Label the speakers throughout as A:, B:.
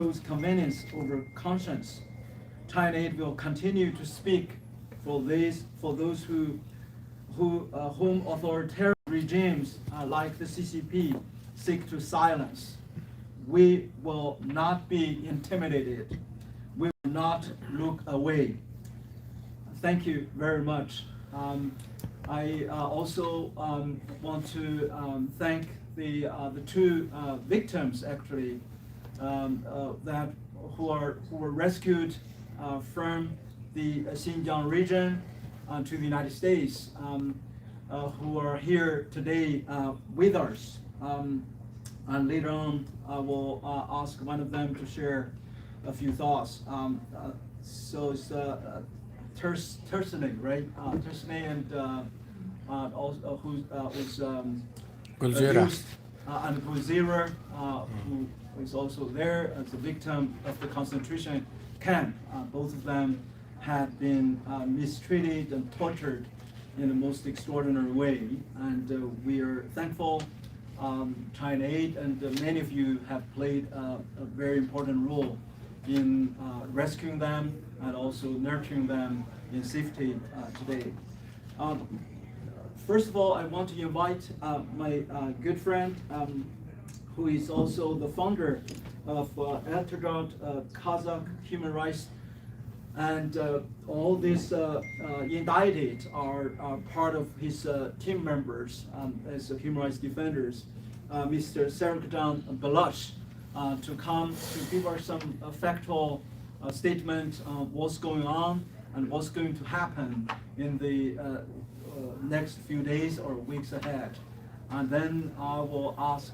A: choose convenience over conscience. China Aid will continue to speak for those whom authoritarian regimes like the CCP seek to silence. We will not be intimidated. We will not look away. Thank you very much. I also want to thank the two victims actually who were rescued from the Xinjiang region to the United States, who are here today with us. And later on, I will ask one of them to share a few thoughts. So it's Tersening, right? Tersening and also who was abused, and Gulzira, who is also there as a victim of the concentration camp. Both of them had been mistreated and tortured in the most extraordinary way, and we are thankful. China Aid and many of you have played a very important role in rescuing them and also nurturing them in safety today. First of all, I want to invite my good friend, who is also the founder of Atajurt, Kazakh human rights, and all these indicted are part of his team members as human rights defenders, Mr. Serikžan Bilәшұlы, to come to give us some factual statement on what's going on and what's going to happen in the next few days or weeks ahead. And then I will ask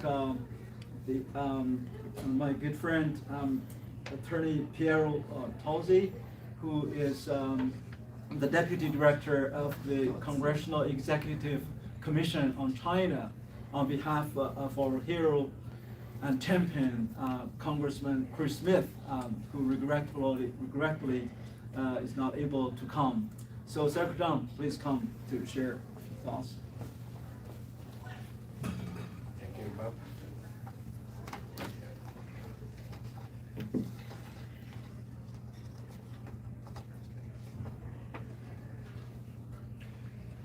A: my good friend, Attorney Piero Tozzi, who is the Deputy Director of the Congressional Executive Commission on China, on behalf of our hero and champion, Congressman Chris Smith, who regretfully is not able to come. So Serikžan, please come to share a few thoughts.
B: Thank you, Bob.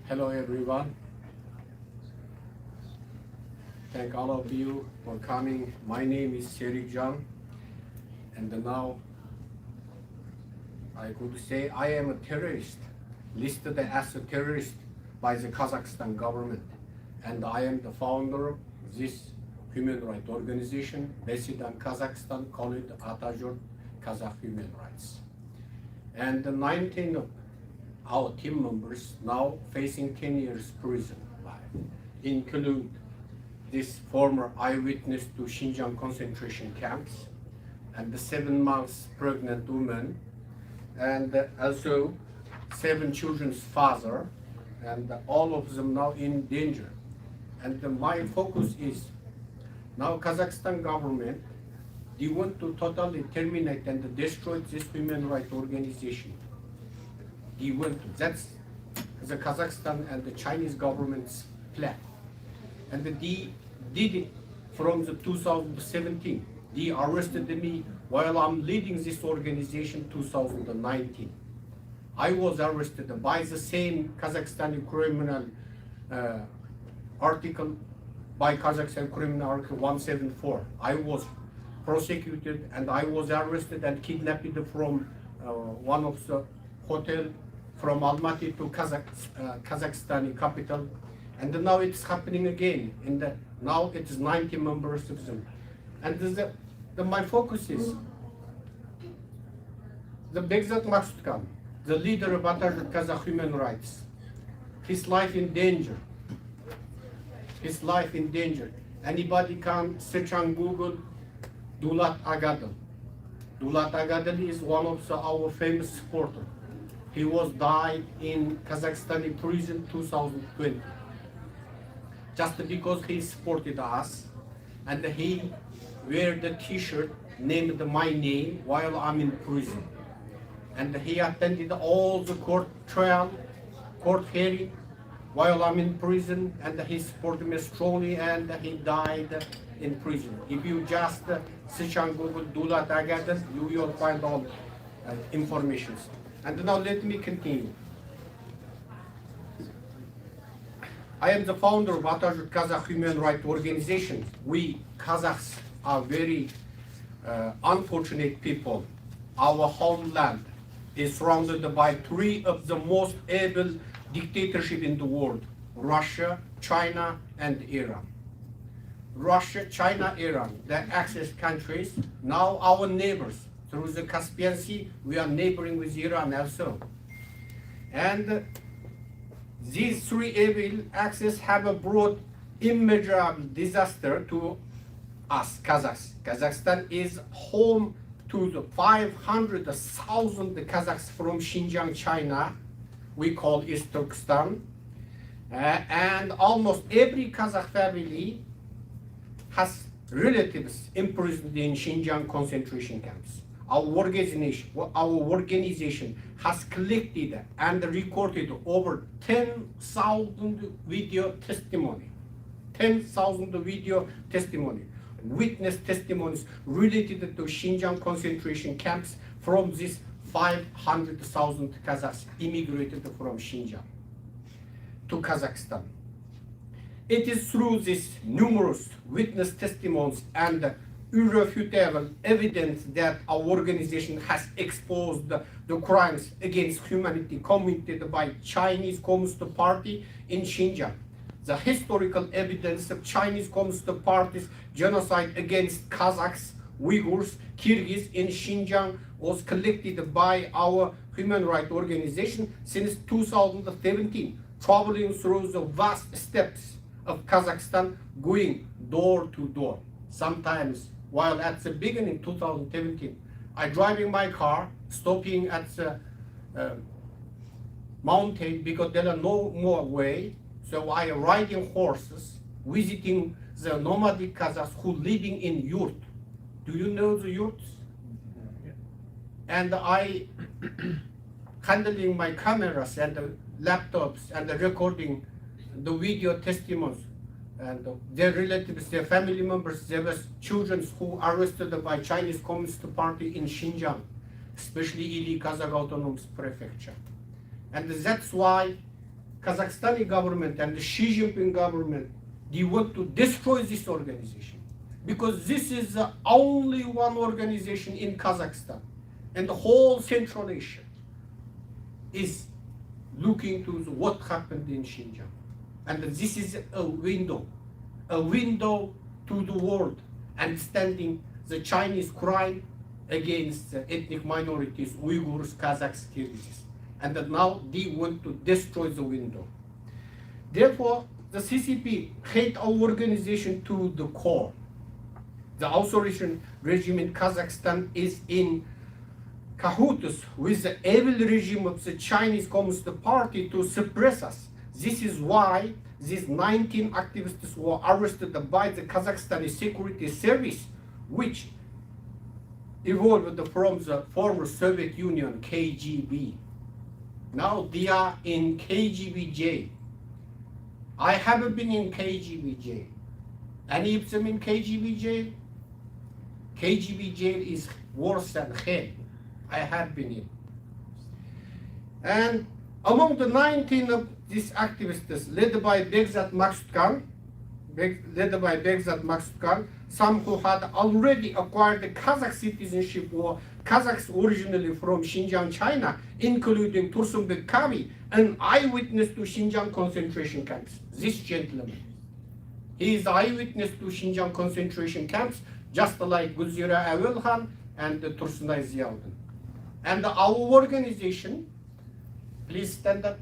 B: Hello everyone. Thank all of you for coming. My name is Serikžan, and now I could say I am a terrorist, listed as a terrorist by the Kazakhstan government, and I am the founder of this human rights organization based in Kazakhstan called Atajurt, Kazakh Human Rights. And 19 of our team members now facing 10 years prison life, include this former eyewitness to Xinjiang concentration camps, and the 7 months pregnant woman, and also 7 children's father, and all of them now in danger. And my focus is now Kazakhstan government, they want to totally terminate and destroy this human rights organization. They want to. That's the Kazakhstan and the Chinese government's plan. And they did it from the 2017. They arrested me while I'm leading this organization 2019. I was arrested by the same Kazakhstani criminal article, by Kazakhstan criminal article 174. I was prosecuted and I was arrested and kidnapped from one of the hotel from Almaty to Kazakhstani capital. And now it's happening again. Now it's 90 members of them. And my focus is the Begzat Maksutkan, the leader of Atajurt Kazakh human rights. His life in danger. His life in danger. Anybody can search on Google Dulat Agadal. Dulat Agadal is one of our famous supporters. He was died in Kazakhstani prison 2020. Just because he supported us, and he wear the t-shirt named my name while I'm in prison. And he attended all the court trial, court hearing while I'm in prison, and he supported me strongly, and he died in prison. If you just search on Google, do that again, you will find all information. And now let me continue. I am the founder of Atajurt Kazakh Human Rights Organization. We Kazakhs are very unfortunate people. Our homeland is surrounded by three of the most able dictatorships in the world: Russia, China, and Iran. Russia, China, Iran, the Axis countries, now our neighbors. Through the Caspian Sea, we are neighboring with Iran also. And these three evil axes have brought immeasurable disaster to us, Kazakhs. Kazakhstan is home to the 500,000 Kazakhs from Xinjiang, China. We call East Turkestan. And almost every Kazakh family has relatives imprisoned in Xinjiang concentration camps. Our organization has collected and recorded over 10,000 video testimony. 10,000 video testimony, witness testimonies related to Xinjiang concentration camps from these 500,000 Kazakhs immigrated from Xinjiang to Kazakhstan. It is through these numerous witness testimonies and irrefutable evidence that our organization has exposed the crimes against humanity committed by Chinese Communist Party in Xinjiang. The historical evidence of Chinese Communist Party's genocide against Kazakhs, Uyghurs, Kyrgyz in Xinjiang was collected by our human rights organization since 2017, traveling through the vast steppes of Kazakhstan, going door to door. Sometimes, while at the beginning 2017, I driving my car, stopping at the mountain because there are no more way. So I riding horses, visiting the nomadic Kazakhs who living in yurt. Do you know the yurts? And I handling my cameras and the laptops and the recording the video testimonies. And their relatives, their family members, there was children who arrested by Chinese Communist Party in Xinjiang, especially Ili Kazakh Autonomous Prefecture. And that's why Kazakhstani government and the Xi Jinping government, they want to destroy this organization. Because this is the only one organization in Kazakhstan and the whole Central Asia is looking to what happened in Xinjiang. And this is a window to the world, understanding the Chinese crime against ethnic minorities, Uyghurs, Kazakhs, Kyrgyz. And that now they want to destroy the window. Therefore, the CCP hate our organization to the core. The authoritarian regime in Kazakhstan is in cahoots with the evil regime of the Chinese Communist Party to suppress us. This is why these 19 activists were arrested by the Kazakhstani Security Service, which evolved from the former Soviet Union, KGB. Now they are in KGB jail. I haven't been in KGB jail. Any of them in KGB jail? KGB jail is worse than hell. I have been in. And among the 19 of these activists, led by Begzat Maksud Khan, some who had already acquired the Kazakh citizenship were Kazakhs originally from Xinjiang, China, including Tursunbek Kavi, an eyewitness to Xinjiang concentration camps. This gentleman, he is eyewitness to Xinjiang concentration camps, just like Gulzira Avelhan and Tursunay Ziyaudin. And our organization, please stand up,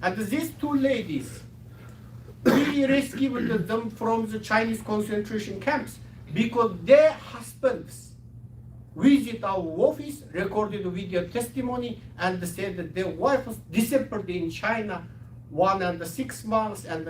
B: and these two ladies, we rescued them from the Chinese concentration camps because their husbands visit our office, recorded video testimony, and said that their wife was disappeared in China 1 and 6 months and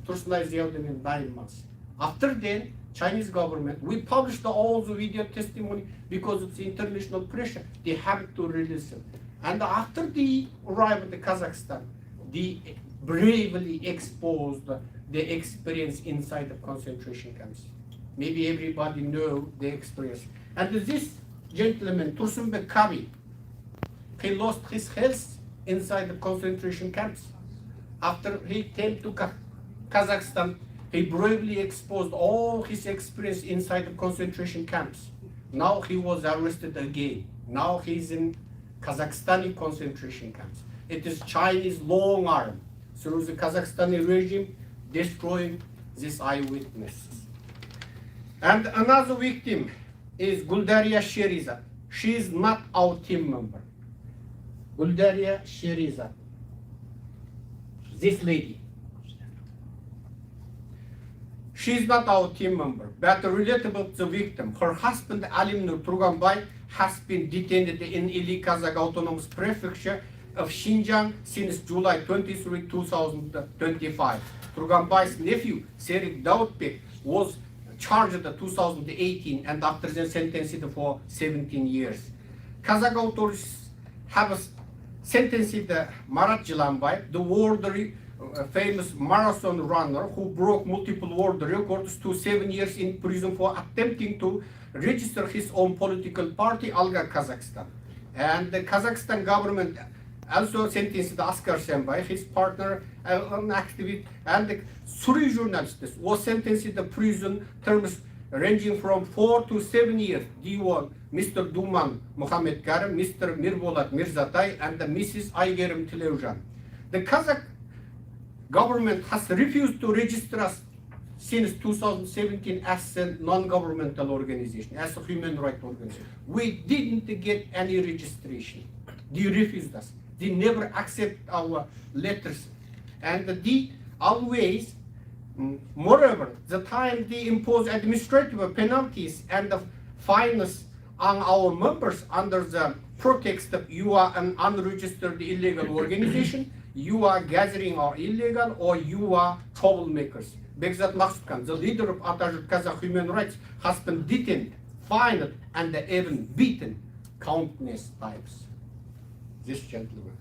B: Tursunay Ziyaudin in 9 months. After then, Chinese government, we published all the video testimony because of the international pressure. They have to release them. And after they arrived in Kazakhstan, they bravely exposed the experience inside the concentration camps. Maybe everybody know the experience. And this gentleman, Tursunbek Kabi, he lost his health inside the concentration camps. After he came to Kazakhstan, he bravely exposed all his experience inside the concentration camps. Now he was arrested again. Now he's in Kazakhstani concentration camps. It is Chinese long arm through the Kazakhstani regime destroying these eyewitnesses. And another victim is Guldaria Sherizad. She is not our team member. Guldaria Sherizad. This lady. She is not our team member, but relatable to the victim. Her husband, Alimnur Turganbay, has been detained in Ili Kazakh Autonomous Prefecture of Xinjiang since July 23, 2025. Turganbay's nephew, Serik Dautbek, was charged in 2018 and after then sentenced for 17 years. Kazakh authorities have sentenced Marat Jilanbay, the world famous marathon runner who broke multiple world records, to 7 years in prison for attempting to register his own political party, Alga Kazakhstan. And the Kazakhstan government also sentenced Askar Senbay, his partner, an activist, and 3 journalists was sentenced to prison terms ranging from 4 to 7 years. D1, Mr. Duman Mohamed Karim, Mr. Mirbolat Mirzatay, and Mrs. Aygerim Tilevjan. The Kazakh government has refused to register us since 2017 as a non-governmental organization, as a human rights organization. We didn't get any registration. They refused us. They never accept our letters. And they always, moreover, the time they impose administrative penalties and fines on our members under the pretext of you are an unregistered illegal organization, you are gathering or illegal, or you are troublemakers. Begzat Maksutkan, the leader of Atajurt Kazakh Human Rights, has been detained, fined, and even beaten countless times. This gentleman.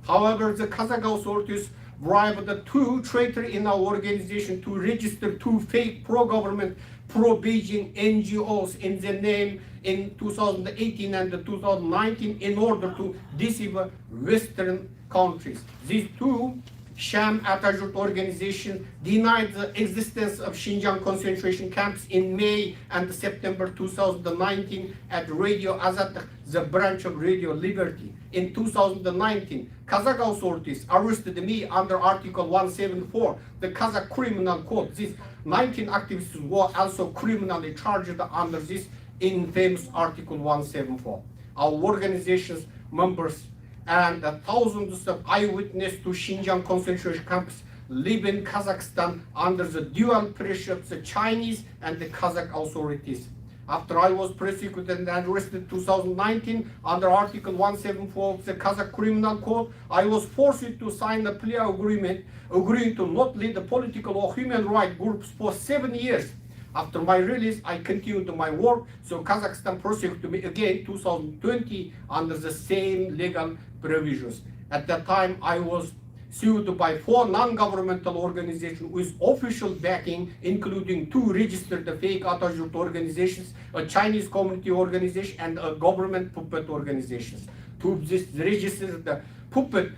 B: However, the Kazakh authorities bribed the 2 traitors in our organization to register 2 fake pro-government, pro-Beijing NGOs in the name in 2018 and 2019 in order to deceive Western countries. These 2 sham Atajurt organizations denied the existence of Xinjiang concentration camps in May and September 2019 at Radio Azad, the branch of Radio Liberty. In 2019, Kazakh authorities arrested me under Article 174, the Kazakh Criminal Code. These 19 activists were also criminally charged under this infamous Article 174. Our organization's members and thousands of eyewitnesses to Xinjiang concentration camps live in Kazakhstan under the dual pressure of the Chinese and the Kazakh authorities. After I was prosecuted and arrested in 2019 under Article 174 of the Kazakh Criminal Code, I was forced to sign a plea agreement agreeing to not lead the political or human rights groups for 7 years. After my release, I continued my work, so Kazakhstan prosecuted me again in 2020 under the same legal provisions. At that time, I was sued by 4 non-governmental organizations with official backing, including 2 registered fake Atajurt organizations, a Chinese community organization, and a government puppet organizations. 2 of these registered puppet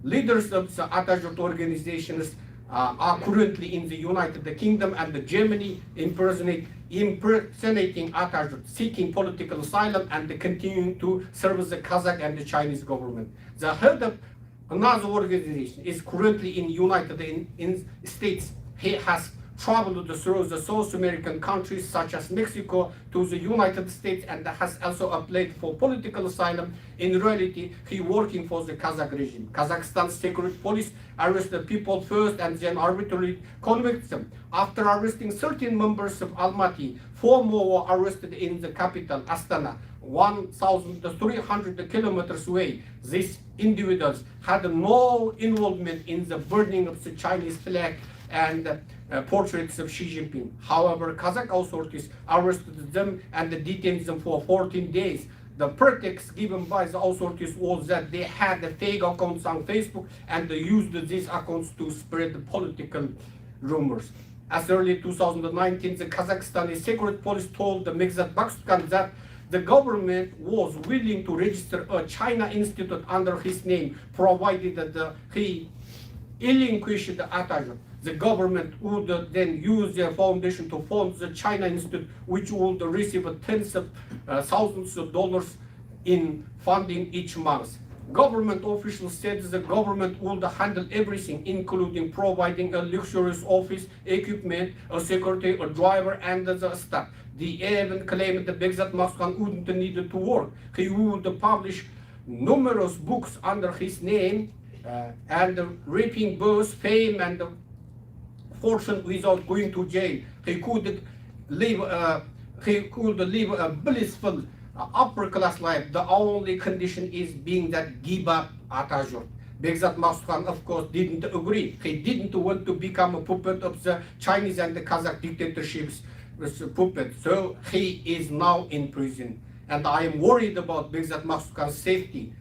B: leaders of the Atajurt organizations are currently in the United Kingdom and Germany, impersonating Atajurt, seeking political asylum, and continuing to serve the Kazakh and the Chinese government. The head of another organization is currently in United States. He has traveled through the South American countries such as Mexico to the United States and has also applied for political asylum. In reality, he working for the Kazakh regime. Kazakhstan's secret police arrested people first and then arbitrarily convict them. After arresting 13 members of Almaty, 4 more were arrested in the capital, Astana, 1,300 kilometers away. These individuals had no involvement in the burning of the Chinese flag and portraits of Xi Jinping. However, Kazakh authorities arrested them and detained them for 14 days. The pretext given by the authorities was that they had fake accounts on Facebook and they used these accounts to spread political rumors. As early 2019, the Kazakhstani secret police told the Megzat Bakskan that the government was willing to register a China institute under his name, provided that he relinquished the Atajurt. The government would then use their foundation to fund the China institute, which would receive tens of thousands of dollars in funding each month. Government officials said the government would handle everything, including providing a luxurious office, equipment, a secretary, a driver, and the staff. They even claimed that Begzat Makskan wouldn't need to work. He would publish numerous books under his name and reaping both fame and fortune without going to jail. He could live a blissful upper class life. The only condition is being that give up Atajurt. Begzat Makskan, of course, didn't agree. He didn't want to become a puppet of the Chinese and the Kazakh dictatorships puppet. So he is now in prison. And I am worried about Begzat Makskan's safety.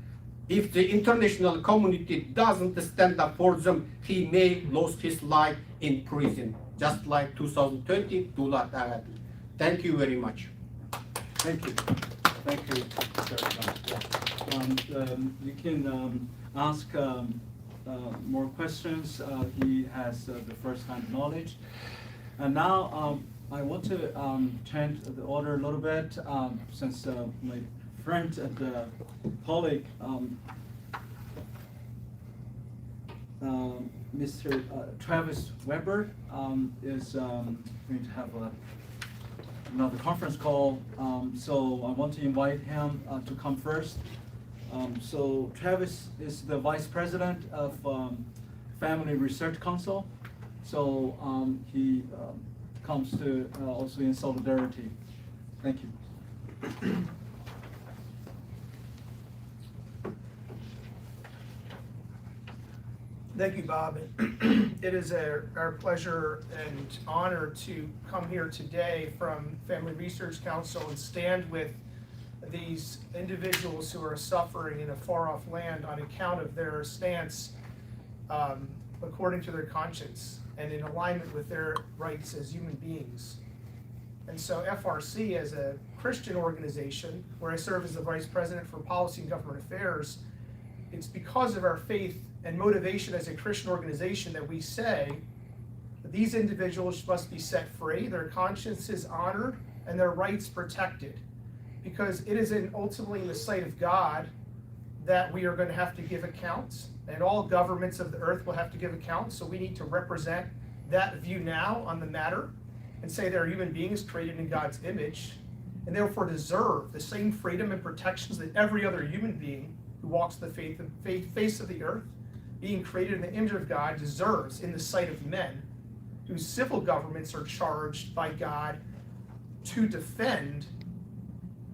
B: If the international community doesn't stand up for them, he may lose his life in prison, just like 2020. Thank you very much.
A: Thank you. Thank you, Serikjan. You can ask more questions. He has the first-hand knowledge. And now I want to change the order a little bit since my friend and colleague, Mr. Travis Weber, is going to have another conference call, so I want to invite him to come first. So Travis is the Vice President of Family Research Council, so he comes to also in solidarity. Thank you.
C: Thank you, Bob. It is our pleasure and honor to come here today from Family Research Council and stand with these individuals who are suffering in a far-off land on account of their stance according to their conscience and in alignment with their rights as human beings. And so FRC, as a Christian organization, where I serve as the Vice President for Policy and Government Affairs, it's because of our faith and motivation as a Christian organization that we say that these individuals must be set free, their consciences honored, and their rights protected. Because it is ultimately in the sight of God that we are going to have to give accounts, and all governments of the earth will have to give accounts, so we need to represent that view now on the matter and say they're human beings created in God's image, and therefore deserve the same freedom and protections that every other human being who walks the face of the earth, being created in the image of God, deserves in the sight of men, whose civil governments are charged by God to defend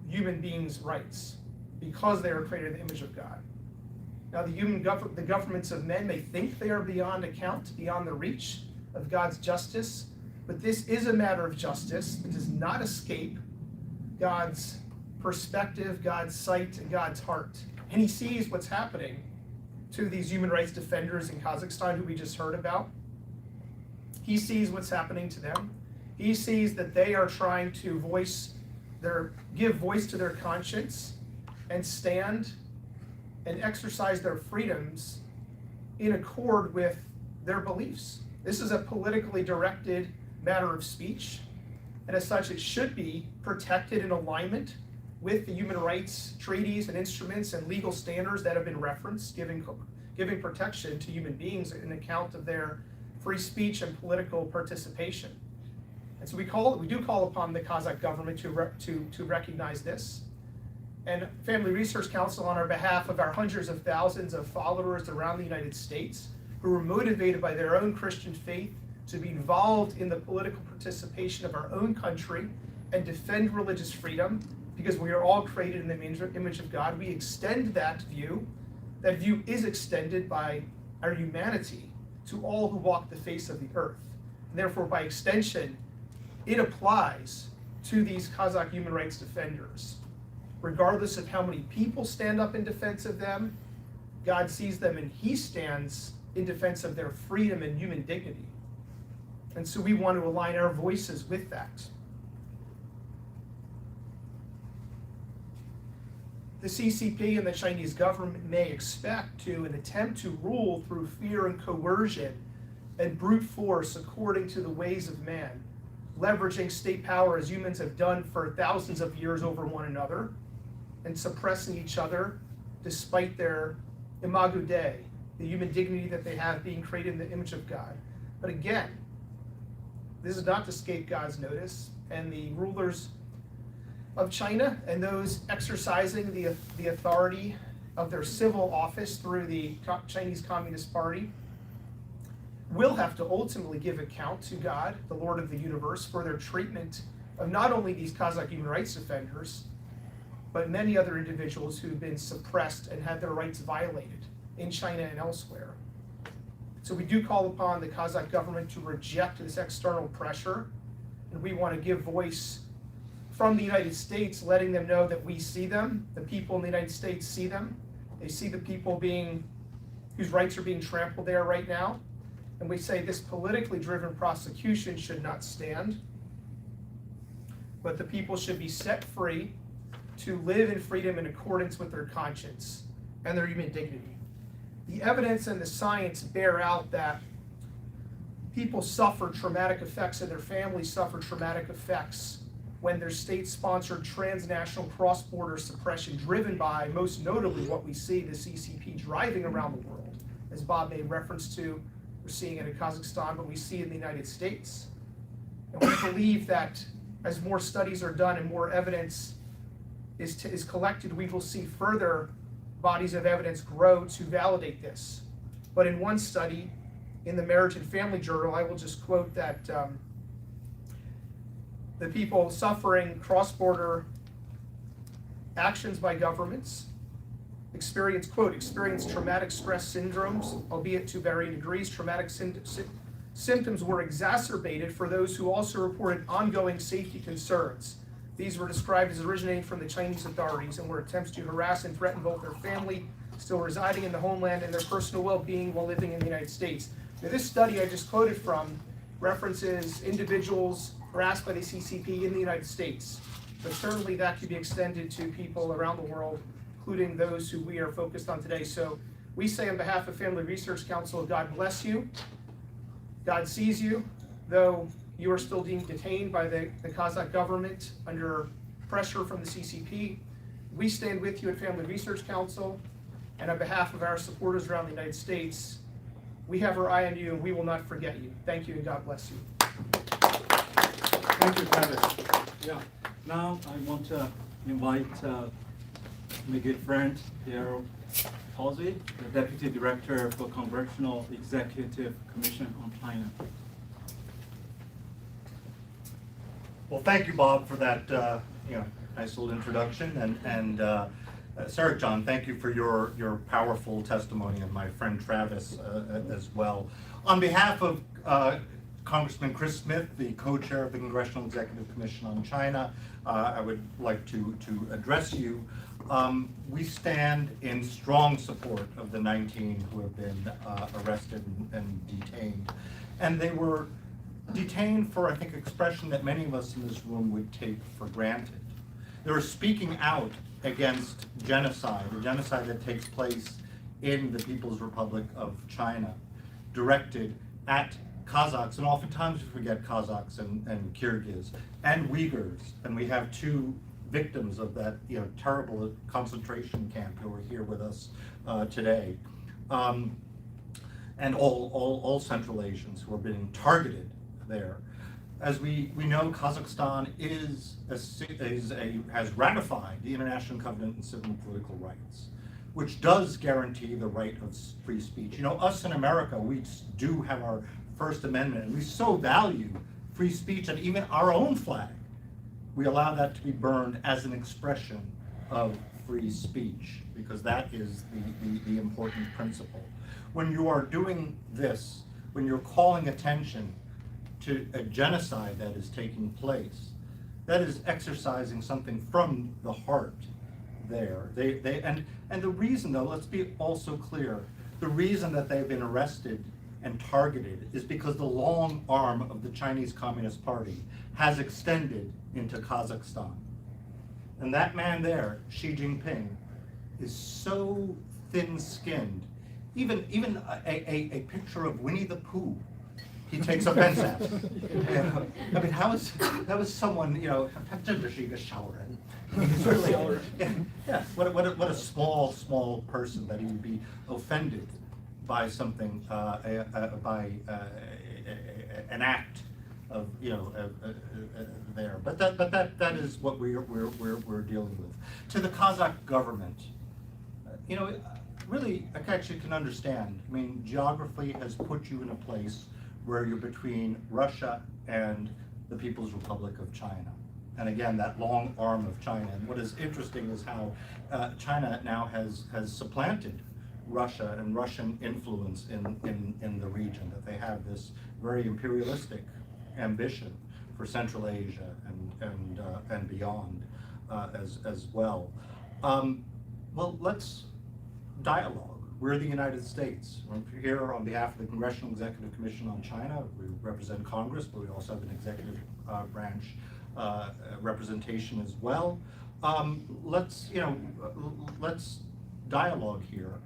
C: human beings' rights because they are created in the image of God. Now, the governments of men may think they are beyond account, beyond the reach of God's justice, but this is a matter of justice. It does not escape God's perspective, God's sight, and God's heart. And he sees what's happening to these human rights defenders in Kazakhstan who we just heard about. He sees what's happening to them. He sees that they are trying to give voice to their conscience and stand and exercise their freedoms in accord with their beliefs. This is a politically directed matter of speech, and as such it should be protected in alignment with the human rights treaties and instruments and legal standards that have been referenced, giving protection to human beings in account of their free speech and political participation. And so we do call upon the Kazakh government to recognize this. And Family Research Council, on our behalf of our hundreds of thousands of followers around the United States who are motivated by their own Christian faith to be involved in the political participation of our own country and defend religious freedom, because we are all created in the image of God, we extend that view. That view is extended by our humanity to all who walk the face of the earth. And therefore, by extension, it applies to these Kazakh human rights defenders. Regardless of how many people stand up in defense of them, God sees them and he stands in defense of their freedom and human dignity. And so we want to align our voices with that. The CCP and the Chinese government may expect to and attempt to rule through fear and coercion and brute force according to the ways of man, leveraging state power as humans have done for thousands of years over one another, and suppressing each other despite their imago Dei, the human dignity that they have being created in the image of God. But again, this is not to escape God's notice, and the rulers of China and those exercising the authority of their civil office through the Chinese Communist Party will have to ultimately give account to God, the Lord of the universe, for their treatment of not only these Kazakh human rights defenders, but many other individuals who've been suppressed and had their rights violated in China and elsewhere. So we do call upon the Kazakh government to reject this external pressure, and we want to give voice from the United States, letting them know that we see them, the people in the United States see them. They see the people whose rights are being trampled there right now. And we say this politically driven prosecution should not stand, but the people should be set free to live in freedom in accordance with their conscience and their human dignity. The evidence and the science bear out that people suffer traumatic effects and their families suffer traumatic effects when there's state-sponsored transnational cross-border suppression driven by, most notably, what we see the CCP driving around the world. As Bob made reference to, we're seeing it in Kazakhstan, but we see it in the United States. And we believe that as more studies are done and more evidence is collected, we will see further bodies of evidence grow to validate this. But in one study, in the Marriage and Family Journal, I will just quote that the people suffering cross-border actions by governments experience traumatic stress syndromes, albeit to varying degrees. Traumatic symptoms were exacerbated for those who also reported ongoing safety concerns. These were described as originating from the Chinese authorities and were attempts to harass and threaten both their family still residing in the homeland and their personal well-being while living in the United States. Now, this study I just quoted from references individuals harassed by the CCP in the United States, but certainly that could be extended to people around the world, including those who we are focused on today. So we say on behalf of Family Research Council, God bless you. God sees you, though you are still being detained by the Kazakh government under pressure from the CCP. We stand with you at Family Research Council, and on behalf of our supporters around the United States, we have our eye on you and we will not forget you. Thank you and God bless you.
A: Thank you, Travis. Yeah. Now I want to invite my good friend, Daryl Halsey, the Deputy Director for Congressional Executive Commission on China.
D: Well, thank you, Bob, for that nice little introduction, and Serikjan, thank you for your powerful testimony, and my friend Travis as well. On behalf of Congressman Chris Smith, the co-chair of the Congressional Executive Commission on China, I would like to address you. We stand in strong support of the 19 who have been arrested and detained, and they were detained for, I think, expression that many of us in this room would take for granted. They were speaking out against genocide, a genocide that takes place in the People's Republic of China, directed at Kazakhs, and oftentimes we forget Kazakhs and Kyrgyz, and Uyghurs, and we have two victims of that terrible concentration camp who are here with us today, and all Central Asians who are being targeted there. As we know, Kazakhstan has ratified the International Covenant on Civil and Political Rights, which does guarantee the right of free speech. Us in America, we do have our First Amendment, and we so value free speech that even our own flag, we allow that to be burned as an expression of free speech, because that is the important principle. When you are doing this, when you're calling attention to a genocide that is taking place, that is exercising something from the heart there. And the reason, though, let's be also clear, the reason that they've been arrested and targeted is because the long arm of the Chinese Communist Party has extended into Kazakhstan. And that man there, Xi Jinping, is so thin-skinned. Even a picture of Winnie the Pooh, he takes offense at. I mean, how is someone, you know, he's really, yeah, what a small person that he would be offended by something, by an act of, you know, there. But that is what we're dealing with. To the Kazakh government, you know, really, I actually can understand. I mean, geography has put you in a place where you're between Russia and the People's Republic of China. And again, that long arm of China. And what is interesting is how China now has supplanted Russia and Russian influence in the region, that they have this very imperialistic ambition for Central Asia and beyond as well. Well, let's dialogue. We're the United States. We're here on behalf of the Congressional Executive Commission on China. We represent Congress, but we also have an executive branch representation as well. Let's dialogue here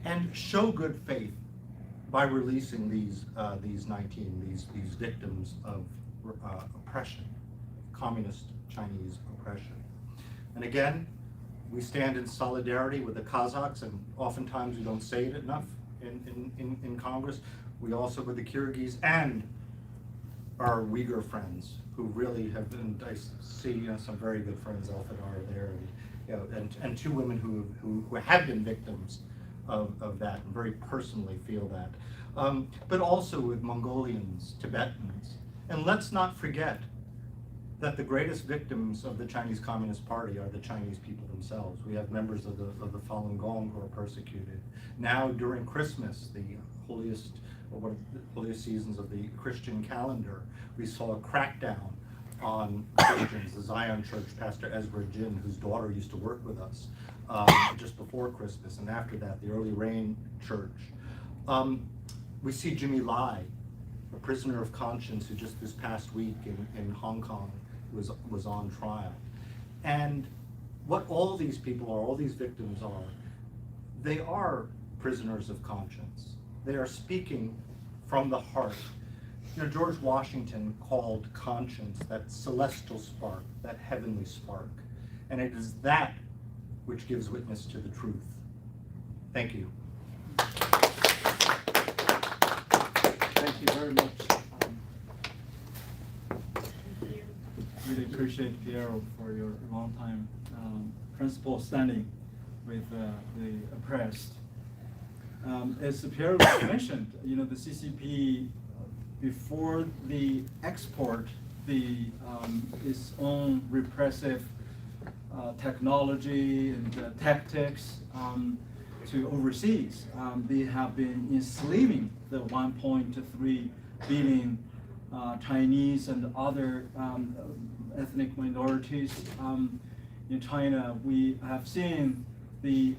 D: and show good faith by releasing these victims of oppression, communist Chinese oppression. And again, we stand in solidarity with the Kazakhs, and oftentimes we don't say it enough in Congress. We also with the Kyrgyz and our Uyghur friends, who really have been, I see some very good friends often are there, and two women who have been victims of that and very personally feel that. But also with Mongolians, Tibetans. And let's not forget that the greatest victims of the Chinese Communist Party are the Chinese people themselves. We have members of the Falun Gong who are persecuted. Now during Christmas, the holiest seasons of the Christian calendar, we saw a crackdown on Christians. The Zion Church pastor Ezra Jin, whose daughter used to work with us just before Christmas, and after that, the Early Rain Church. We see Jimmy Lai, a prisoner of conscience who just this past week in Hong Kong was on trial. And what all these people are, all these victims are, they are prisoners of conscience. They are speaking from the heart. You know, George Washington called conscience that celestial spark, that heavenly spark. And it is that which gives witness to the truth. Thank you.
A: Thank you very much. Really appreciate Piero for your long time principle standing with the oppressed. As Piero mentioned, you know, the CCP before the export its own repressive technology and tactics to overseas, they have been enslaving the 1.3 billion Chinese and other ethnic minorities in China. We have seen the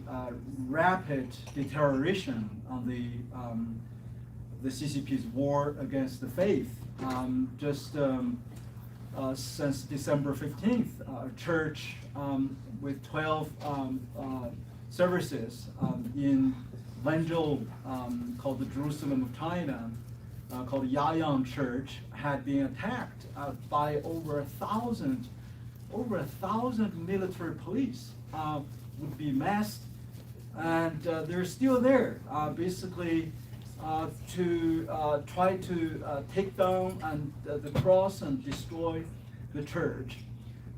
A: rapid deterioration on the CCP's war against the faith. Since December 15th, a church with 12 services in Wenzhou, called the Jerusalem of China, called Yayang Church, had been attacked by over a thousand military police would be massed, and they're still there, basically to try to take down the cross and destroy the church.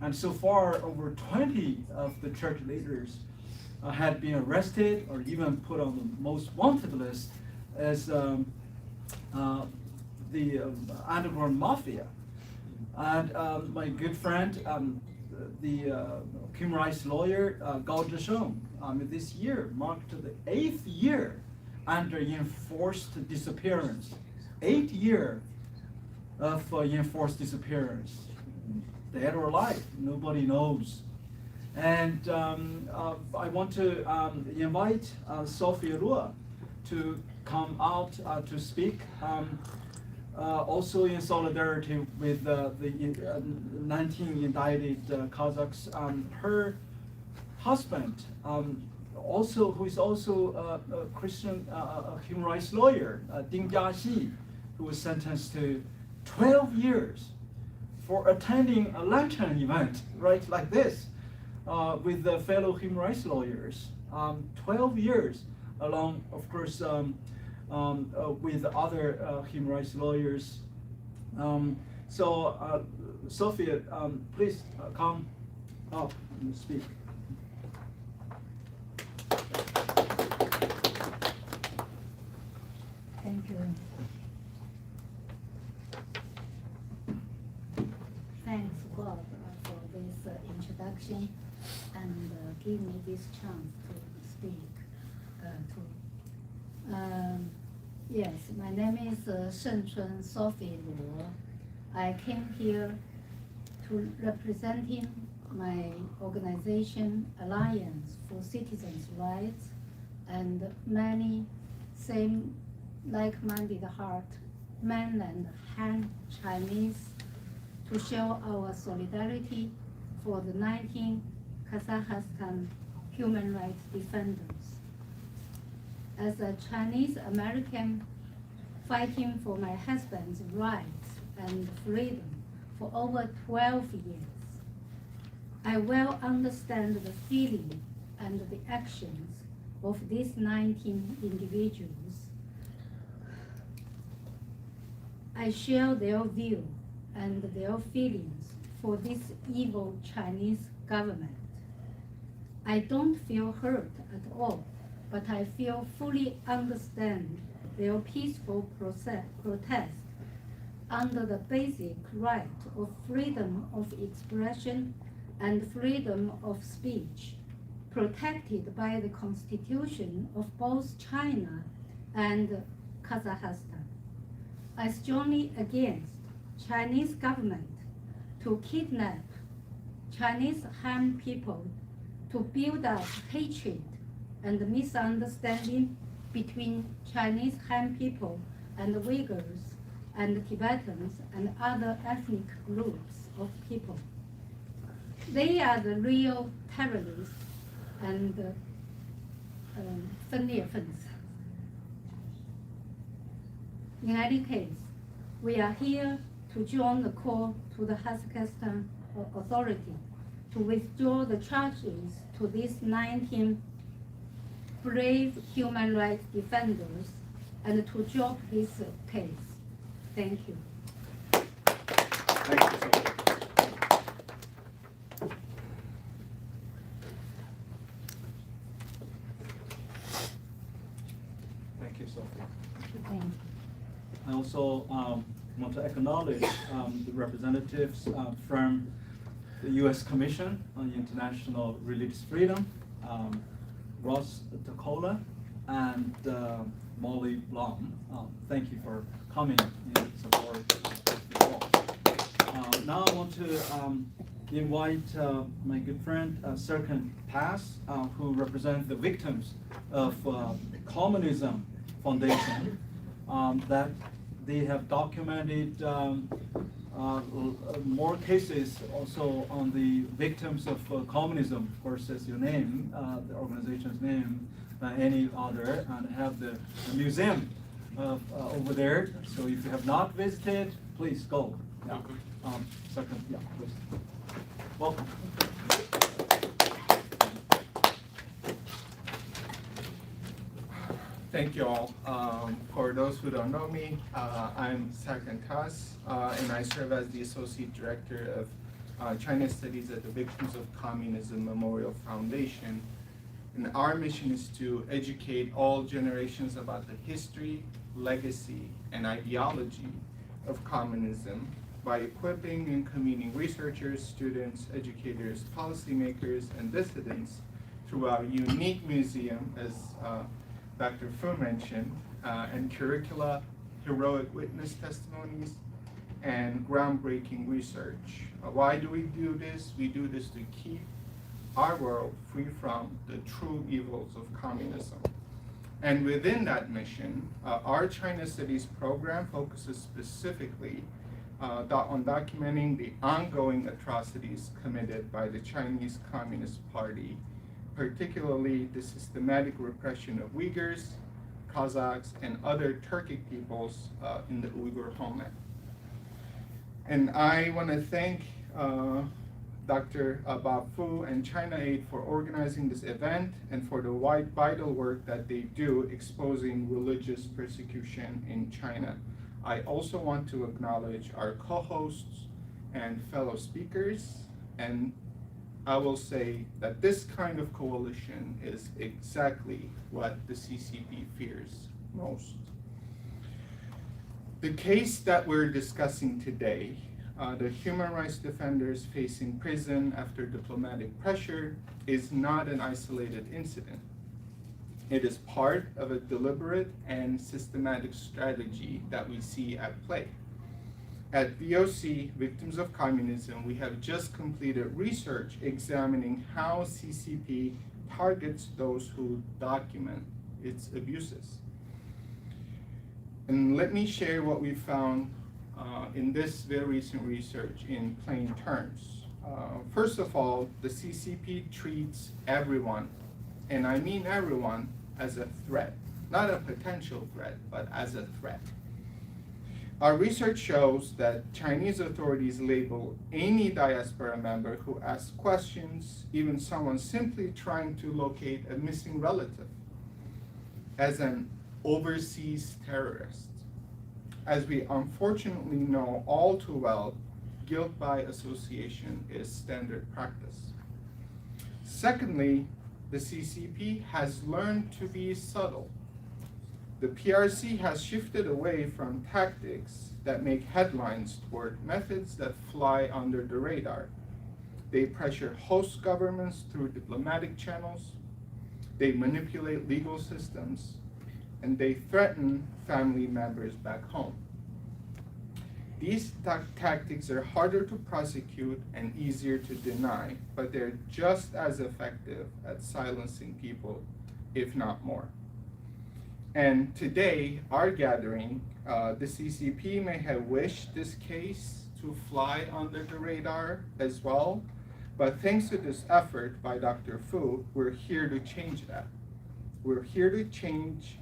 A: And so far, over 20 of the church leaders had been arrested or even put on the most wanted list as the underground mafia. And my good friend, the human rights lawyer Gao Zhisheng, this year marked the 8th year under enforced disappearance. 8 years of enforced disappearance, dead or alive, nobody knows. And I want to invite Sophia Rua to come out to speak. Also in solidarity with the 19 indicted Kazakhs. Her husband, also who is also a Christian human rights lawyer, Ding Jiaxi, who was sentenced to 12 years for attending a luncheon event, right, like this, with the fellow human rights lawyers. 12 years, along, of course, with other human rights lawyers. Sophia, please come up and speak.
E: Thank you. Thanks, God, for this introduction and give me this chance to speak. Yes, my name is Shengchun Sophie Luo. I came here to representing my organization Alliance for Citizens' Rights and many same like-minded heart mainland Han Chinese to show our solidarity for the 19 Kazakhstan human rights defenders. As a Chinese American fighting for my husband's rights and freedom for over 12 years, I well understand the feeling and the actions of these 19 individuals. I share their view and their feelings for this evil Chinese government. I don't feel hurt at all, but I feel fully understand their peaceful protest under the basic right of freedom of expression and freedom of speech, protected by the constitution of both China and Kazakhstan. I strongly against Chinese government to kidnap Chinese Han people, to build up hatred and misunderstanding between Chinese Han people and Uyghurs and Tibetans and other ethnic groups of people. They are the real terrorists and In any case, we are here to join the call to the Kazakhstan authority to withdraw the charges to these 19 brave human rights defenders and to drop this case. Thank you.
A: Thank you, Sophia. Thank you, Sophia.
E: Thank you.
A: I also want to acknowledge the representatives from the U.S. Commission on International Religious Freedom, Ross Takola and Molly Blum. Thank you for coming in support of the law. Now I want to invite my good friend Serkan Pass, who represents the victims of Communism Foundation, that they have documented more cases also on the victims of communism, of course, as your name, the organization's name, any other, and have the museum over there. So if you have not visited, please go. Yeah. Second, yeah, please. Welcome.
F: Thank you all. For those who don't know me, I'm Serkan Pass, and I serve as the Associate Director of China Studies at the Victims of Communism Memorial Foundation. And our mission is to educate all generations about the history, legacy, and ideology of communism by equipping and convening researchers, students, educators, policymakers, and dissidents through our unique museum, as Dr. Fu mentioned, and curricula, heroic witness testimonies, and groundbreaking research. Why do we do this? We do this to keep our world free from the true evils of communism. And within that mission, our China Studies program focuses specifically on documenting the ongoing atrocities committed by the Chinese Communist Party, particularly the systematic repression of Uyghurs, Kazakhs, and other Turkic peoples in the Uyghur homeland. And I want to thank Dr. Bob Fu and China Aid for organizing this event and for the vital work that they do exposing religious persecution in China. I also want to acknowledge our co-hosts and fellow speakers, and I will say that this kind of coalition is exactly what the CCP fears most. The case that we're discussing today, the human rights defenders facing prison after diplomatic pressure, is not an isolated incident. It is part of a deliberate and systematic strategy that we see at play. At VOC, Victims of Communism, we have just completed research examining how CCP targets those who document its abuses. And let me share what we found in this very recent research in plain terms. First of all, the CCP treats everyone, and I mean everyone, as a threat. Not a potential threat, but as a threat. Our research shows that Chinese authorities label any diaspora member who asks questions, even someone simply trying to locate a missing relative, as an overseas terrorist. As we unfortunately know all too well, guilt by association is standard practice. Secondly, the CCP has learned to be subtle. The PRC has shifted away from tactics that make headlines toward methods that fly under the radar. They pressure host governments through diplomatic channels, they manipulate legal systems, and they threaten family members back home. These tactics are harder to prosecute and easier to deny, but they're just as effective at silencing people, if not more. And today, our gathering, the CCP may have wished this case to fly under the radar as well, but thanks to this effort by Dr. Fu, we're here to change that. We're here to change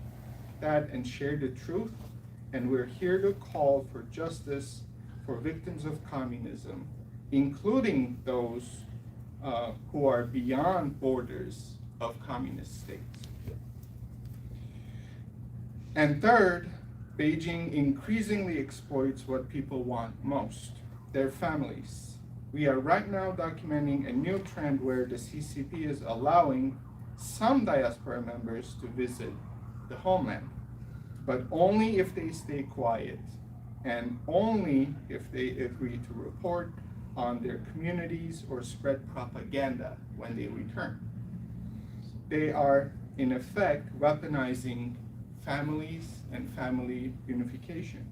F: that and share the truth, and we're here to call for justice for victims of communism, including those who are beyond borders of communist states. And third, Beijing increasingly exploits what people want most, their families. We are right now documenting a new trend where the CCP is allowing some diaspora members to visit the homeland, but only if they stay quiet and only if they agree to report on their communities or spread propaganda when they return. They are, in effect, weaponizing families and family unification.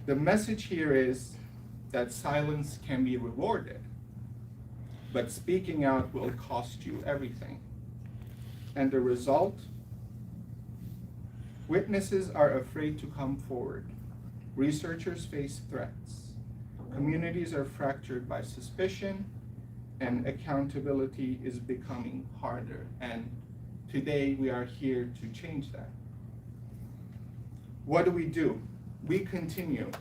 F: The message here is that silence can be rewarded, but speaking out will cost you everything. And the result? Witnesses are afraid to come forward. Researchers face threats. Communities are fractured by suspicion, and accountability is becoming harder. And today we are here to change that. What do? We continue.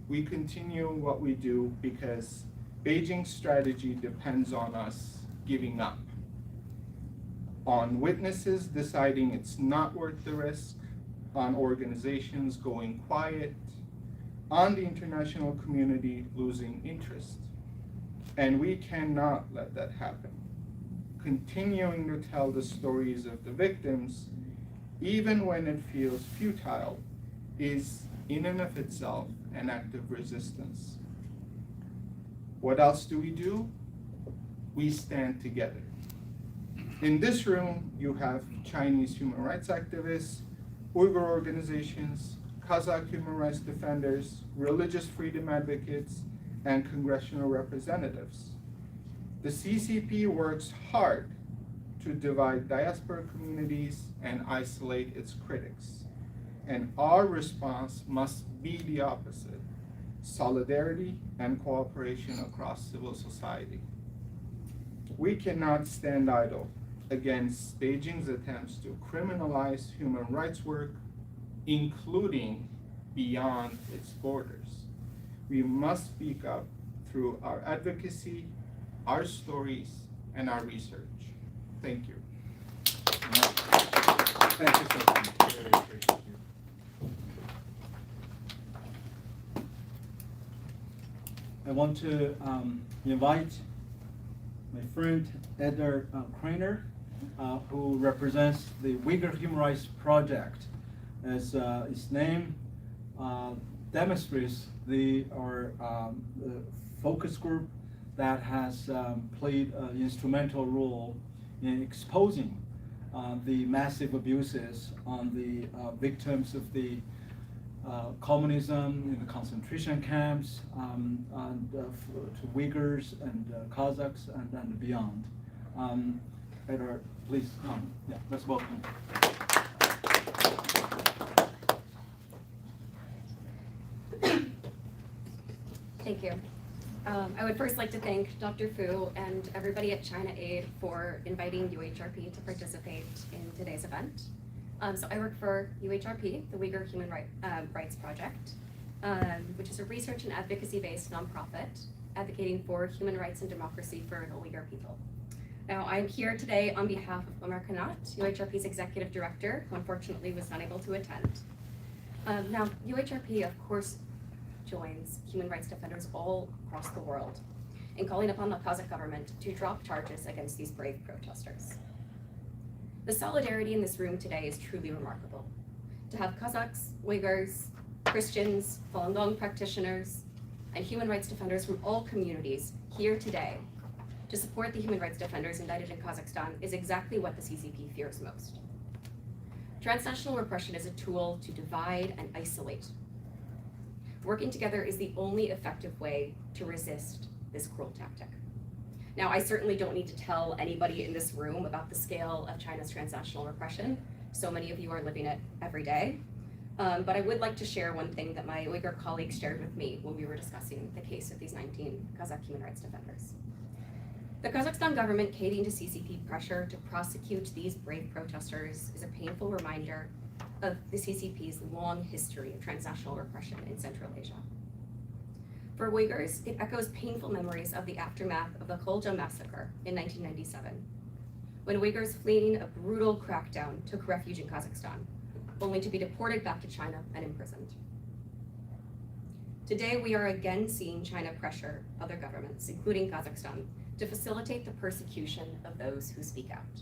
F: We continue what we do because Beijing's strategy depends on us giving up, on witnesses deciding it's not worth the risk, on organizations going quiet, on the international community losing interest. And we cannot let that happen. Continuing to tell the stories of the victims, even when it feels futile, is in and of itself an act of resistance. What else do? We stand together. In this room, you have Chinese human rights activists, Uyghur organizations, Kazakh human rights defenders, religious freedom advocates, and congressional representatives. The CCP works hard to divide diaspora communities and isolate its critics. And our response must be the opposite: solidarity and cooperation across civil society. We cannot stand idle against Beijing's attempts to criminalize human rights work, including beyond its borders. We must speak up through our advocacy, our stories, and our research. Thank you.
D: Thank you so much. Really appreciate you.
A: I want to invite my friend Eder Krainer, who represents the Uyghur Human Rights Project. As its name demonstrates, the focus group that has played an instrumental role in exposing the massive abuses on the victims of the communism in the concentration camps, to Uyghurs and Kazakhs and beyond. Eder, please come. Yeah, let's welcome.
G: Thank you. I would first like to thank Dr. Fu and everybody at China Aid for inviting UHRP to participate in today's event. So I work for UHRP, the Uyghur Human Rights Project, which is a research and advocacy-based nonprofit advocating for human rights and democracy for the Uyghur people. Now, I'm here today on behalf of Omar Kanat, UHRP's executive director, who unfortunately was unable to attend. Now, UHRP, of course, joins human rights defenders all across the world in calling upon the Kazakh government to drop charges against these brave protesters. The solidarity in this room today is truly remarkable. To have Kazakhs, Uyghurs, Christians, Falun Gong practitioners, and human rights defenders from all communities here today to support the human rights defenders indicted in Kazakhstan is exactly what the CCP fears most. Transnational repression is a tool to divide and isolate. Working together is the only effective way to resist this cruel tactic. Now, I certainly don't need to tell anybody in this room about the scale of China's transnational repression. So many of you are living it every day. But I would like to share one thing that my Uyghur colleagues shared with me when we were discussing the case of these 19 Kazakh human rights defenders. The Kazakhstan government caving to CCP pressure to prosecute these brave protesters is a painful reminder of the CCP's long history of transnational repression in Central Asia. For Uyghurs, it echoes painful memories of the aftermath of the Kholja massacre in 1997, when Uyghurs fleeing a brutal crackdown took refuge in Kazakhstan, only to be deported back to China and imprisoned. Today, we are again seeing China pressure other governments, including Kazakhstan, to facilitate the persecution of those who speak out.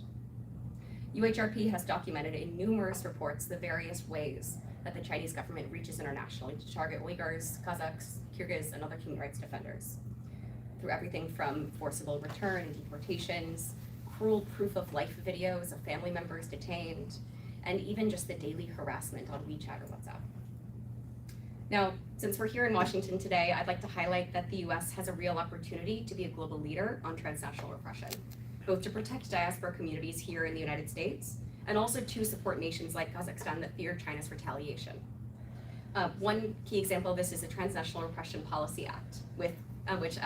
G: UHRP has documented in numerous reports the various ways that the Chinese government reaches internationally to target Uyghurs, Kazakhs, Kyrgyz, and other human rights defenders, through everything from forcible return and deportations, cruel proof of life videos of family members detained, and even just the daily harassment on WeChat or WhatsApp. Now, since we're here in Washington today, I'd like to highlight that the US has a real opportunity to be a global leader on transnational repression, both to protect diaspora communities here in the United States, and also to support nations like Kazakhstan that fear China's retaliation. One key example of this is the Transnational Repression Policy Act, which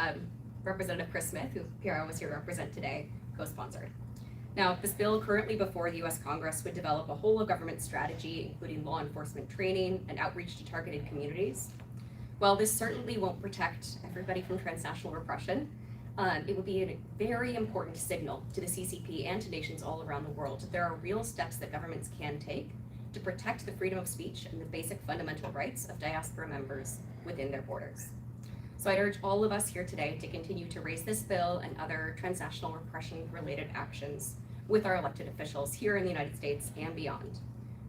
G: Representative Chris Smith, who Piero was here to represent today, co-sponsored. Now, this bill currently before the US Congress would develop a whole of government strategy, including law enforcement training and outreach to targeted communities. While this certainly won't protect everybody from transnational repression, it would be a very important signal to the CCP and to nations all around the world that there are real steps that governments can take to protect the freedom of speech and the basic fundamental rights of diaspora members within their borders. So I'd urge all of us here today to continue to raise this bill and other transnational repression-related actions with our elected officials here in the United States and beyond,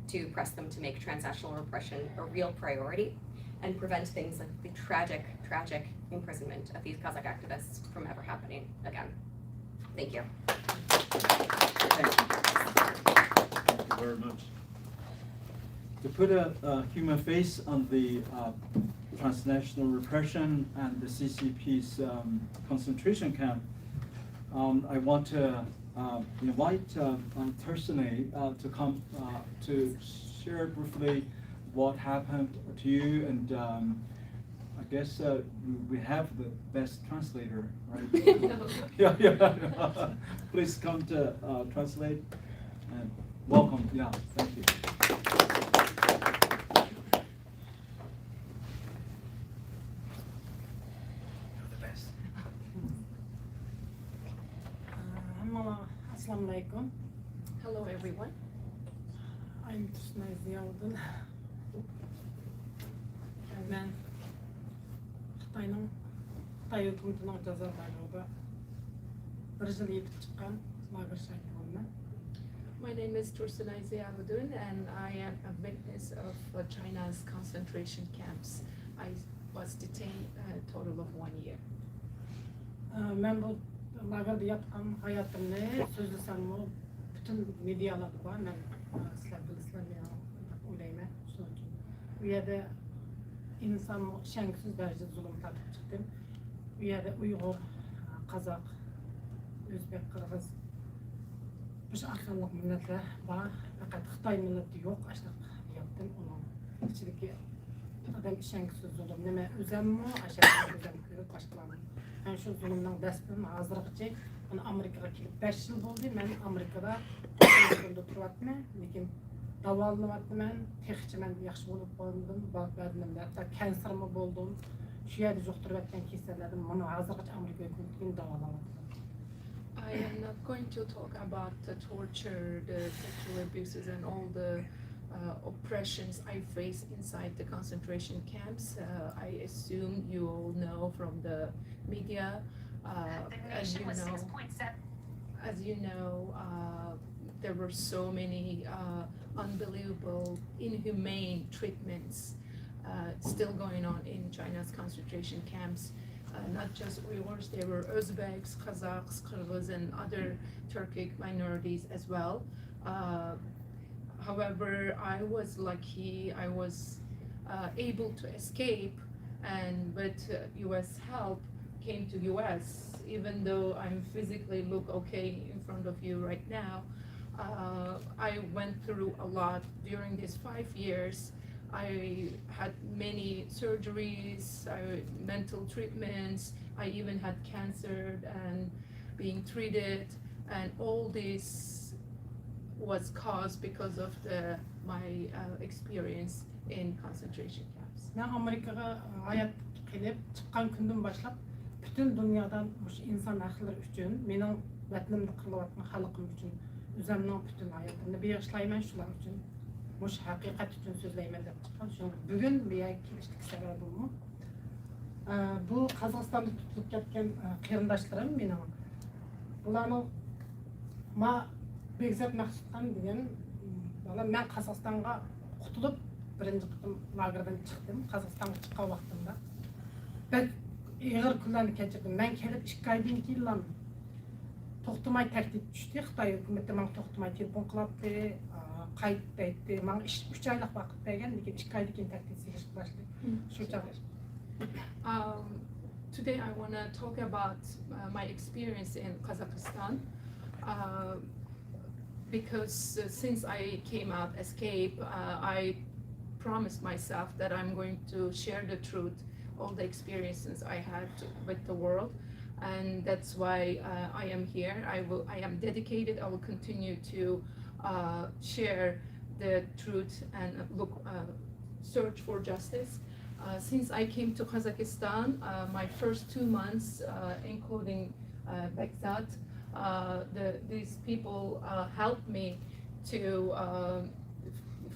G: to press them to make transnational repression a real priority and prevent things like the tragic imprisonment of these Kazakh activists from ever happening again. Thank you.
A: Thank you very much. To put a human face on the transnational repression and the CCP's concentration camp, I want to invite Thursday to come to share briefly what happened to you, and I guess we have the best translator, right? Yeah. Please come to translate, and welcome. Yeah, thank you.
H: Assalamu alaikum.
G: Hello, everyone.
H: I'm Ziyaudun. Ben Xitay hökumətinin cəzalarında bir yıl yetib çıxan lager şəkilində.
I: My name is Tursunay Ziyaudun, and I am a witness of China's concentration camps. I was detained a total of 1 year.
H: Ben bu lagerdə yatqan həyatımda sözləsəm o bütün medialarda var. Mən sizlər bilirsizlər ya oylayım. Bu yerdə insan şəngsiz dərəcədə zulüm tatıb çıxdım. Bu yerdə Uyğur, Kazakh, Özbek, Qırğız bir aqranlıq millətlər var. Fəqət Xitay milləti yox. Aşlıq yaptım onun içindeki adam şəngsiz zulüm. Nəmə özəmmi, aşağıda özəm görüb başqalarını. Ben şu zulümden dəstəm hazırlıqçı. Ben Amerika'ya gelip 5 yıl oldu. Ben Amerika'da oturvatma. Lekin davallıvatma ben. Texçi ben yaxşı olup boldum. Bak verdim de. Hatta kanserimi boldum. Şu yerde doktorvattan keserlerdim. Bunu hazırlıqçı Amerika'ya gittim davalamadım.
I: I am not going to talk about the torture, the sexual abuses, and all the oppressions I faced inside the concentration camps. I assume you all know from the media. As you know, there were so many unbelievable, inhumane treatments still going on in China's concentration camps. Not just Uyghurs, there were Uzbeks, Kazakhs, Kyrgyz, and other Turkic minorities as well. However, I was lucky. I was able to escape, and with U.S. help, came to U.S. Even though I'm physically look okay in front of you right now, I went through a lot during these 5 years. I had many surgeries, mental treatments. I even had cancer and being treated, and all this was caused because of my experience in concentration camps.
H: Ben Amerika'ya hayat gelip çıkan günden başlap bütün dünyadan insan hakları üçün, benim vətənimdə qırılıb xalqım üçün, özümün bütün hayatımda bir yaşlayman şular üçün, bu haqiqat üçün sözləyəm deyə çıxan. Çünki bugün bir kelişlik səbəbi bu. Bu Qazaxstanda tutulub ketken qeyrindaşlarım benim. Bunların Begzat Maqsuddan degan, ben Qazaxstanға qutulub birinci qıtım lagerdan çıxdım. Qazaxstanға çıqqan vaqtımda. Ben ağır kunlarni kechirdim. Ben kelib 2 aydan keyin to'xtamay tahdid tushdi. Xitoy hukumati menga to'xtamay telefon qilibdi, qayt aytdi. Menga 3 oylik vaqt bergan, lekin 2 oydan keyin tahdid selish boshladi. Shu chog'da.
I: Today I want to talk about my experience in Kazakhstan. Because since I came out, escape, I promised myself that I'm going to share the truth, all the experiences I had with the world, and that's why I am here. I am dedicated. I will continue to share the truth and search for justice. Since I came to Kazakhstan, my first 2 months, including Begzat, these people helped me to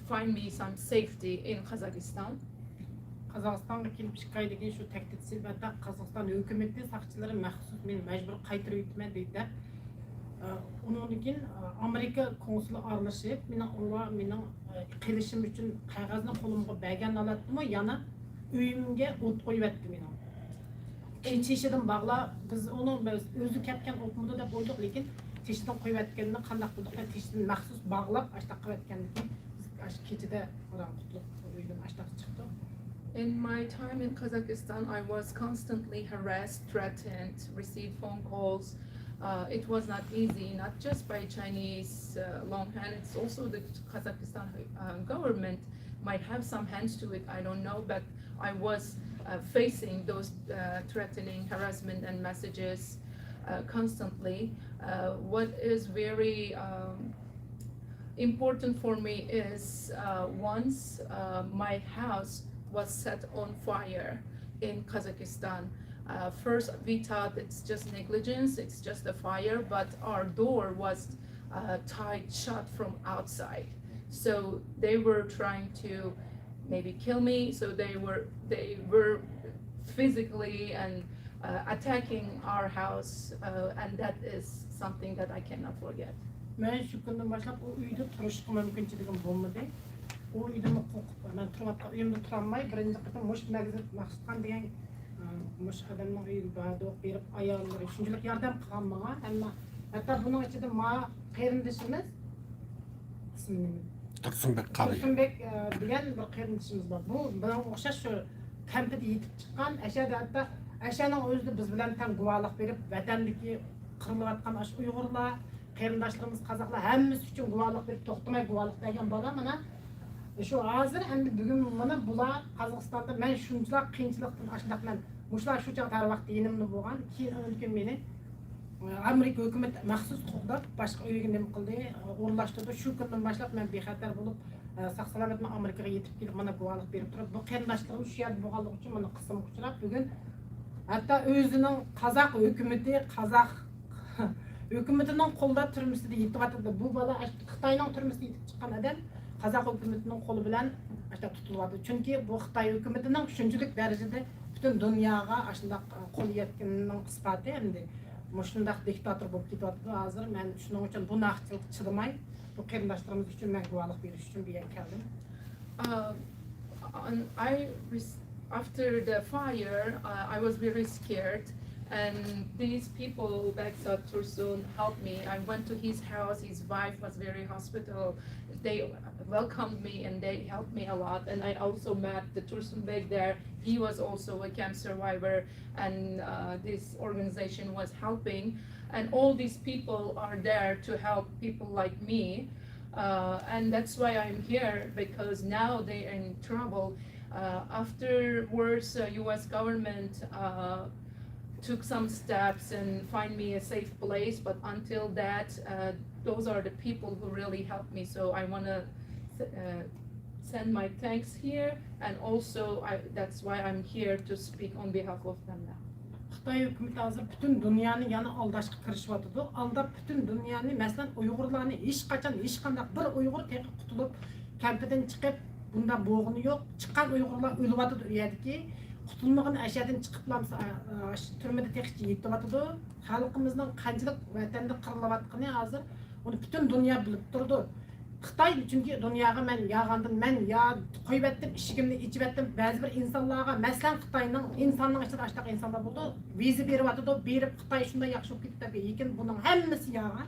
I: find me some safety in Kazakhstan.
H: Kazakhstan'a kelip 2 aydan keyin shu tahdid sebepte Kazakhistan hükümeti sakçıları maxsus meni mecbur qaytarib yutma deydi. Onun için Amerika konsulu aralashib, mening qilishim uchun qog'ozni qo'limga bergan olatdimi, yana uyimga o't qo'yib etdi meni. Teshikdan bog'lab, biz uni o'zi ketgan o'tmudi deb o'yladik, lekin teshikdan qo'yib etganini qanday qildik? Teshikdan maxsus bog'lab, ashta qilib etgandan keyin kechada udan qutulib uydan ashta chiqdi.
I: In my time in Kazakhstan, I was constantly harassed, threatened, received phone calls, it was not easy, not just by Chinese long hand, it's also the Kazakhstan government might have some hands to it, I don't know, but I was facing those threatening harassment and messages constantly. What is very important for me is once my house was set on fire in Kazakhstan. First we thought it's just negligence, it's just a fire, but our door was tied shut from outside. So they were trying to maybe kill me, so they were physically and attacking our house, and that is something that I cannot forget.
H: Мен şu günden başlap o uyda turuşqa mümkünçiligim bolmadı. O uyda qo'rqib, men turib uyimda turamay, birinchi qatam mush magazin maqsadgan degan mush odamning uyida bardoq berib ayollari shunchalik yordam qilgan menga, ammo hatto buning ichida ma qarindishimiz ismini
B: Tursunbek qari.
H: Tursunbek degan bir qarindishimiz bor. Bu bilan o'xshash shu kampida yetib chiqqan, ashada hatto ashaning o'zida biz bilan tam guvohlik berib, vatandagi qirilayotgan ash Uyg'urlar qarindoshlarimiz qozoqlar hammasi uchun guvohlik berib to'xtamay guvohlik bergan bola mana shu hozir endi bugun mana bular Qozog'istonda men shunchalik qiyinchilikdan ashundoq men mushlar shu chaqda vaqt yenimni bo'lgan keyin o'lgan meni Amerika hukumat maxsus qo'llab boshqa uyga nima qildi o'rlashtirdi shu kundan boshlab men bexatar bo'lib sog' salomat Amerikaga yetib kelib mana guvohlik berib turib bu qarindoshlarim shu yerda bo'lganligi uchun mana qismga uchrab bugun hatto o'zining qozoq hukumati qozoq Hükümetinden kolda türmesinde yetip atıldı. Bu bala Xitayning türmesinde yetip çıkan adam Kazak hükümetinin kolu bilen tutulmadı. Çünkü bu Xitay hükümetinin şunçuluk derecede bütün dünyaya aslında kol yetkinliğinin ispatı hem de muşundaq diktatör bulup gidiyordu hazır. Ben şunun için bu naqçılık çıdımay, bu qarindoshlarimiz için ben guvohlik berish uchun bu yerga keldim.
I: After the fire, I was very scared. And these people back at Tursun helped me. I went to his house, his wife was very hospitable. They welcomed me and they helped me a lot. And I also met the Tursun Beg there. He was also a camp survivor and this organization was helping. And all these people are there to help people like me. And that's why I'm here, because now they are in trouble. Afterwards, US government took some steps and find me a safe place, but until that, those are the people who really helped me. So I want to send my thanks here, and also that's why I'm here to speak on behalf of them now.
H: Xitay hükümeti hazır bütün dünyanın yana aldaşqa kirishib atıdı. Aldab bütün dünyanı, mesela Uyg'urlarni hech qachon hech qanday bir Uyg'ur teqi qutulib kampidan chiqib bunda bo'g'ini yo'q. Chiqqan Uyg'urlar o'lib atıdı u yerdagi. Qutulmagan aşağıdan çıkıplamsa türmede tekçi yettivatıdı. Halkımızın qanchalik vatanda qirilayotgani hazır onu bütün dünya bilib turdi. Xitay çünkü dunyoga men yağandim, men ya qo'yib etdim, ishigimni ichib etdim. Ba'zi bir insonlarga, masalan Xitoyning insonning ichida ashtaq insonlar bo'ldi. Viza beryapti, berib Xitoy shunday yaxshi bo'lib ketdi. Lekin buning hammasi yağan.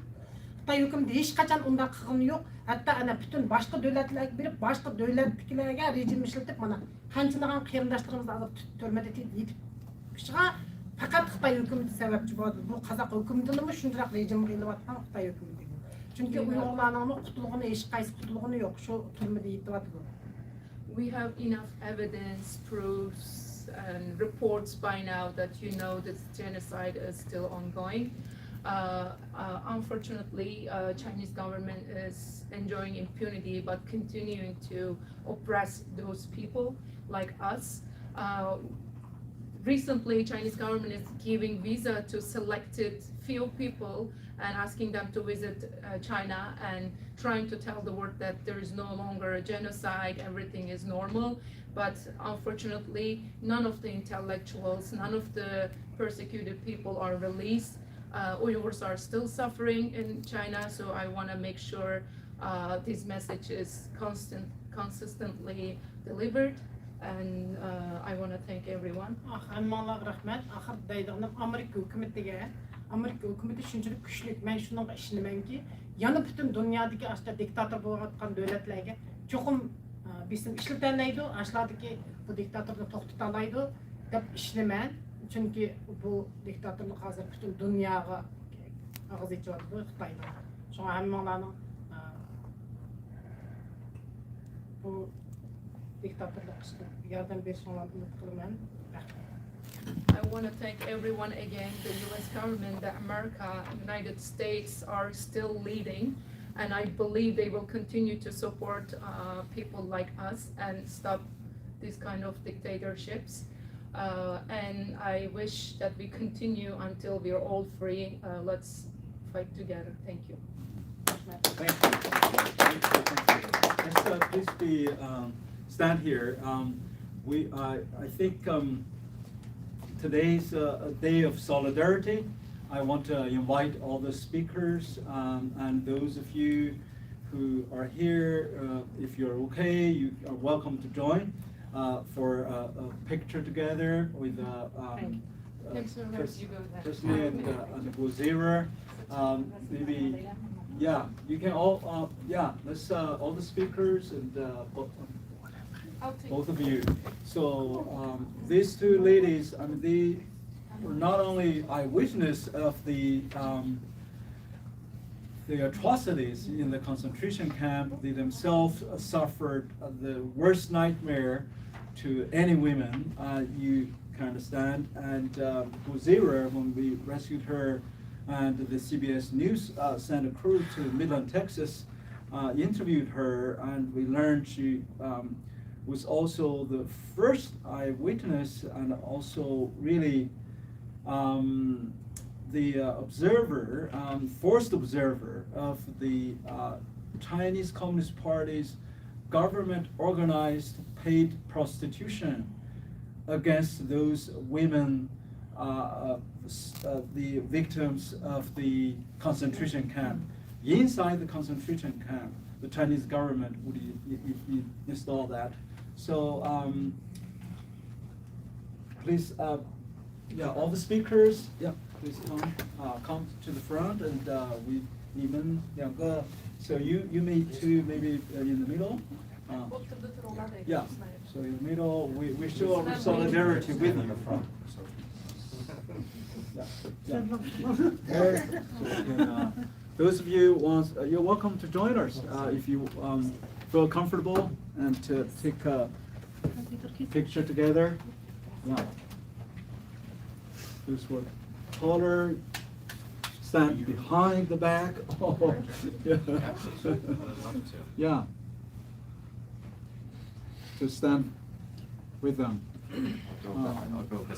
H: Xitoy hukumati hech qachon unda qilgani yo'q. Hatto ana bütün boshqa davlatlarga berib, boshqa davlatlarga rejim ishlatib mana qanchalagan qarindoshlarimiz hozir turmada yetib chiqa faqat Xitoy hukumati sababchi bo'ldi. Bu qozoq hukumatini shunday rejim qilyapti Xitoy hukumati. Chunki Uyg'urlarning qutulg'ini hech qaysi qutulg'ini yo'q, shu turmada yetyapti.
I: We have enough evidence, proofs and reports by now that this genocide is still ongoing. Unfortunately, Chinese government is enjoying impunity but continuing to oppress those people like us. Recently, Chinese government is giving visa to selected few people and asking them to visit China and trying to tell the world that there is no longer a genocide, everything is normal. But unfortunately, none of the intellectuals, none of the persecuted people are released. Uyghurs are still suffering in China, so I want to make sure this message is consistently delivered. And I want to thank everyone.
H: Hammalarga rahmat. Axir deydiğim Amerika hükümeti shunchalik kuchli. Men shunga ishonamanki, yana butun dunyodagi asta diktator bo'layotgan davlatlarga cho'qim bisim ishlatalaydi, ashlardagi bu diktatorni to'xtatalaydi deb ishonaman. Chunki bu diktatorlik hozir butun dunyoga ағыз етіп жатыр Қытайда. Шоңа әммаланы бұл диктаторлық ішкі ярдам берішіңлерді үміт қылымен.
I: I want to thank everyone again, the US government, the America, United States are still leading, and I believe they will continue to support people like us and stop these kind of dictatorships. And I wish that we continue until we are all free. Let's fight together. Thank you.
A: Thank you. Let's please be stand here. I think today's a day of solidarity. I want to invite all the speakers and those of you who are here. If you're okay, you are welcome to join for a picture together with Presley and Wazira. Maybe, yeah, you can all, yeah, let's all the speakers and both of you. So these two ladies, I mean, they were not only eyewitness of the atrocities in the concentration camp. They themselves suffered the worst nightmare to any women, you can understand. And Wazira, when we rescued her, and the CBS News sent a crew to Midland, Texas, interviewed her, and we learned she was also the first eyewitness and also really the observer, forced observer of the Chinese Communist Party's government organized paid prostitution against those women, the victims of the concentration camp. Inside the concentration camp, the Chinese government would install that. So please, yeah, all the speakers, yeah, please come to the front, and so you may too, maybe in the middle. Yeah, so in the middle, we show our solidarity with you. Yeah. Those of you you're welcome to join us if you feel comfortable and to take a picture together. Yeah. Those were taller, stand behind the back. Oh, yeah. Yeah. To stand with them.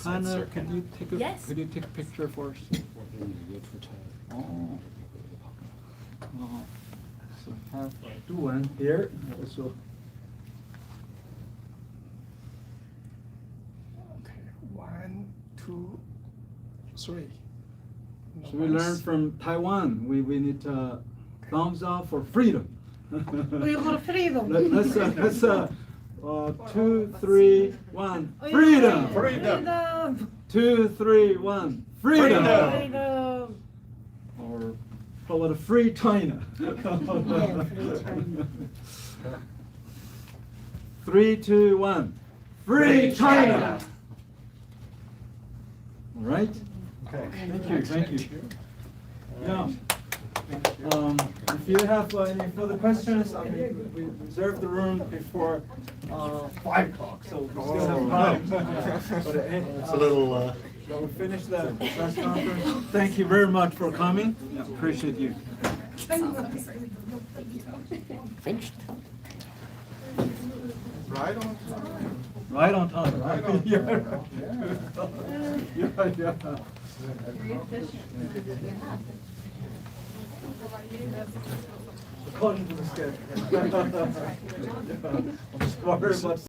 A: Hannah, can you take a could you take a picture for us? Oh. So have one here also.
F: Okay, 1, 2, 3.
A: So we learned from Taiwan. We need thumbs up for freedom.
H: We want freedom.
A: Let's 2, 3, 1. Freedom.
H: Freedom.
A: 2, 3, 1. Freedom.
H: Freedom.
A: Or how about a free China? 3, 2, 1. Free China. All right.
D: Okay.
A: Thank you. Yeah. If you have any further questions, I mean, we reserved the room before 5 o'clock, so we still have time. But
D: It's a little.
A: we'll finish the press conference. Thank you very much for coming. Yeah, appreciate you.
B: Finished.
F: Right on time.
A: Right on time, right? Yeah. According to the schedule. I'm sorry, but